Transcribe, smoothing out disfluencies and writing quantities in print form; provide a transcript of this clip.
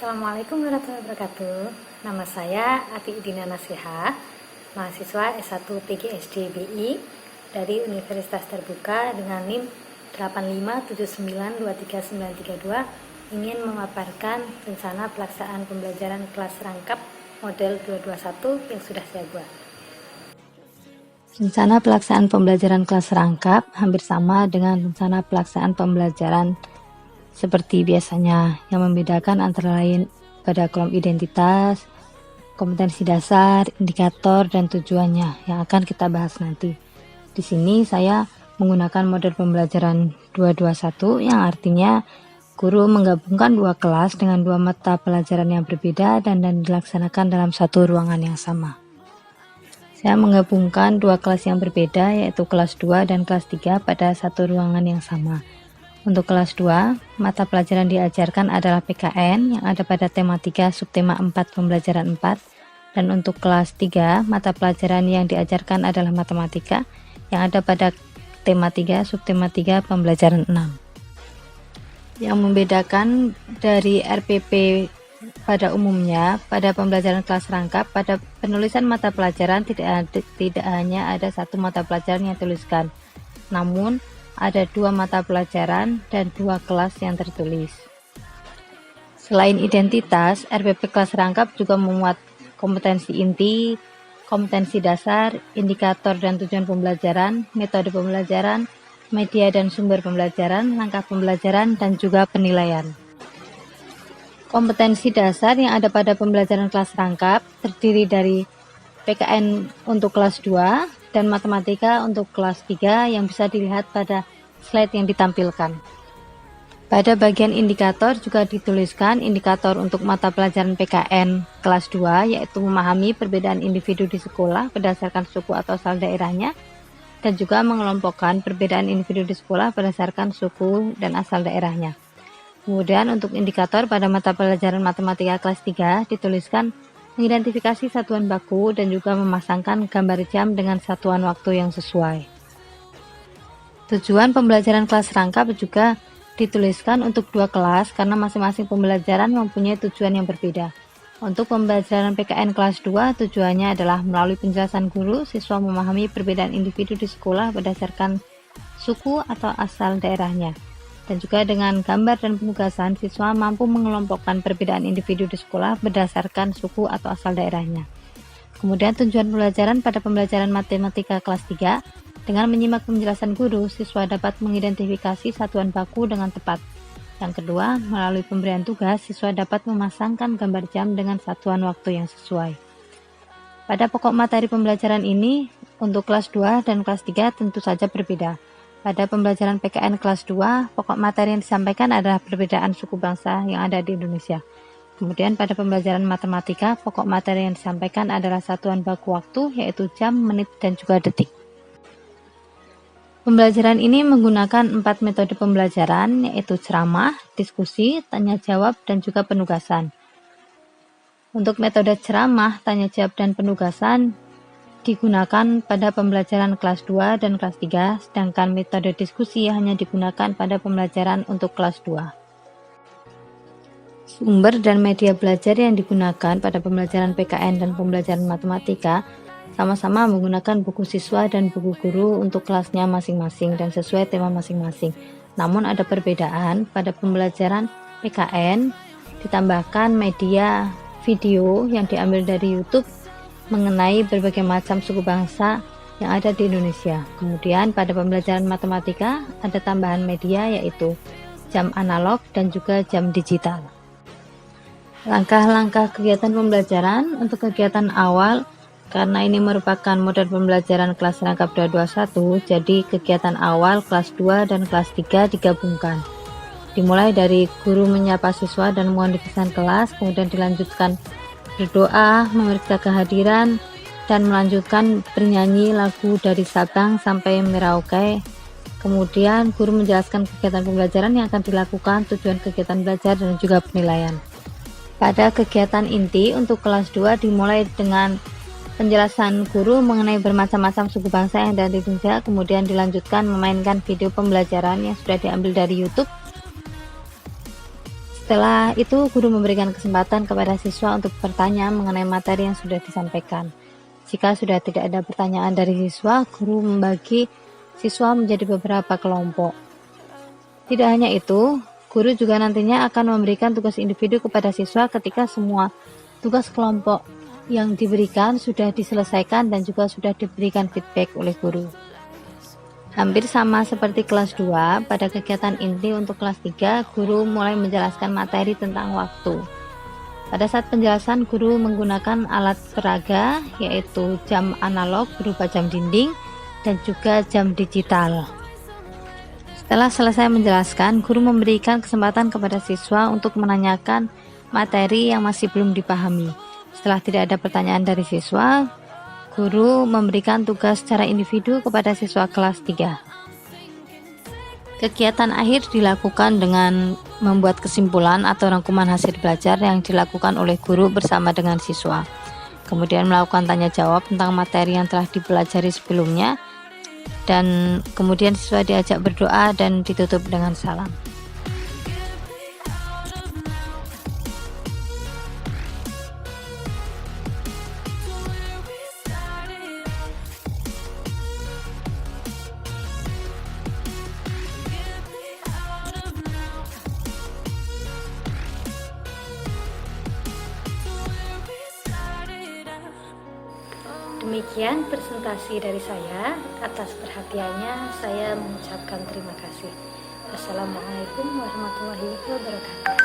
Assalamualaikum warahmatullahi wabarakatuh. Nama saya Ati Idina Nasiha, mahasiswa S1 PGSD BI dari Universitas Terbuka dengan NIM 857923932, ingin memaparkan rencana pelaksanaan pembelajaran kelas rangkap model 221 yang sudah saya buat. Rencana pelaksanaan pembelajaran kelas rangkap hampir sama dengan rencana pelaksanaan pembelajaran seperti biasanya. Yang membedakan antara lain pada kolom identitas, kompetensi dasar, indikator, dan tujuannya yang akan kita bahas nanti. Di sini saya menggunakan model pembelajaran 221 yang artinya guru menggabungkan dua kelas dengan dua mata pelajaran yang berbeda dan dilaksanakan dalam satu ruangan yang sama. Saya menggabungkan dua kelas yang berbeda, yaitu kelas 2 dan kelas 3 pada satu ruangan yang sama. Untuk kelas 2, mata pelajaran diajarkan adalah PKN yang ada pada tema 3 subtema 4 pembelajaran 4, dan untuk kelas 3, mata pelajaran yang diajarkan adalah matematika yang ada pada tema 3 subtema 3 pembelajaran 6. Yang membedakan dari RPP pada umumnya, pada pembelajaran kelas rangkap, pada penulisan mata pelajaran tidak hanya ada satu mata pelajaran yang dituliskan, namun ada dua mata pelajaran dan dua kelas yang tertulis. Selain identitas, RPP kelas rangkap juga memuat kompetensi inti, kompetensi dasar, indikator dan tujuan pembelajaran, metode pembelajaran, media dan sumber pembelajaran, langkah pembelajaran, dan juga penilaian. Kompetensi dasar yang ada pada pembelajaran kelas rangkap terdiri dari PKN untuk kelas 2 dan matematika untuk kelas 3 yang bisa dilihat pada slide yang ditampilkan. Pada bagian indikator juga dituliskan indikator untuk mata pelajaran PKN kelas 2, yaitu memahami perbedaan individu di sekolah berdasarkan suku atau asal daerahnya, dan juga mengelompokkan perbedaan individu di sekolah berdasarkan suku dan asal daerahnya. Kemudian untuk indikator pada mata pelajaran matematika kelas 3 dituliskan mengidentifikasi satuan baku dan juga memasangkan gambar jam dengan satuan waktu yang sesuai. Tujuan pembelajaran kelas rangkap juga dituliskan untuk dua kelas karena masing-masing pembelajaran mempunyai tujuan yang berbeda. Untuk pembelajaran PKN kelas 2 tujuannya adalah melalui penjelasan guru, siswa memahami perbedaan individu di sekolah berdasarkan suku atau asal daerahnya. Dan juga dengan gambar dan penugasan, siswa mampu mengelompokkan perbedaan individu di sekolah berdasarkan suku atau asal daerahnya. Kemudian tujuan pembelajaran pada pembelajaran matematika kelas 3, dengan menyimak penjelasan guru, siswa dapat mengidentifikasi satuan baku dengan tepat. Yang kedua, melalui pemberian tugas, siswa dapat memasangkan gambar jam dengan satuan waktu yang sesuai. Pada pokok materi pembelajaran ini, untuk kelas 2 dan kelas 3 tentu saja berbeda. Pada pembelajaran PKN kelas 2, pokok materi yang disampaikan adalah perbedaan suku bangsa yang ada di Indonesia. Kemudian pada pembelajaran matematika, pokok materi yang disampaikan adalah satuan baku waktu, yaitu jam, menit, dan juga detik. Pembelajaran ini menggunakan 4 metode pembelajaran, yaitu ceramah, diskusi, tanya jawab, dan juga penugasan. Untuk metode ceramah, tanya jawab, dan penugasan digunakan pada pembelajaran kelas 2 dan kelas 3, sedangkan metode diskusi hanya digunakan pada pembelajaran untuk kelas 2. Sumber dan media belajar yang digunakan pada pembelajaran PKN dan pembelajaran matematika sama-sama menggunakan buku siswa dan buku guru untuk kelasnya masing-masing dan sesuai tema masing-masing. Namun ada perbedaan, pada pembelajaran PKN ditambahkan media video yang diambil dari YouTube mengenai berbagai macam suku bangsa yang ada di Indonesia. Kemudian pada pembelajaran matematika ada tambahan media, yaitu jam analog dan juga jam digital. Langkah-langkah kegiatan pembelajaran untuk kegiatan awal, karena ini merupakan model pembelajaran kelas rangkap 221, jadi kegiatan awal kelas 2 dan kelas 3 digabungkan. Dimulai dari guru menyapa siswa dan mohon dikesan kelas, kemudian dilanjutkan berdoa, memeriksa kehadiran, dan melanjutkan bernyanyi lagu dari Sabang sampai Merauke. Kemudian guru menjelaskan kegiatan pembelajaran yang akan dilakukan, tujuan kegiatan belajar, dan juga penilaian. Pada kegiatan inti untuk kelas 2 dimulai dengan penjelasan guru mengenai bermacam-macam suku bangsa yang ada di Indonesia, kemudian dilanjutkan memainkan video pembelajaran yang sudah diambil dari YouTube. Setelah itu, guru memberikan kesempatan kepada siswa untuk bertanya mengenai materi yang sudah disampaikan. Jika sudah tidak ada pertanyaan dari siswa, guru membagi siswa menjadi beberapa kelompok. Tidak hanya itu, guru juga nantinya akan memberikan tugas individu kepada siswa ketika semua tugas kelompok yang diberikan sudah diselesaikan dan juga sudah diberikan feedback oleh guru. Hampir sama seperti kelas 2, pada kegiatan inti untuk kelas 3, guru mulai menjelaskan materi tentang waktu. Pada saat penjelasan, guru menggunakan alat peraga, yaitu jam analog berupa jam dinding dan juga jam digital. Setelah selesai menjelaskan, guru memberikan kesempatan kepada siswa untuk menanyakan materi yang masih belum dipahami. Setelah tidak ada pertanyaan dari siswa, guru memberikan tugas secara individu kepada siswa kelas 3. Kegiatan akhir dilakukan dengan membuat kesimpulan atau rangkuman hasil belajar yang dilakukan oleh guru bersama dengan siswa. Kemudian melakukan tanya jawab tentang materi yang telah dipelajari sebelumnya, dan kemudian siswa diajak berdoa dan ditutup dengan salam. Demikian presentasi dari saya. Atas perhatiannya saya mengucapkan terima kasih. Assalamualaikum warahmatullahi wabarakatuh.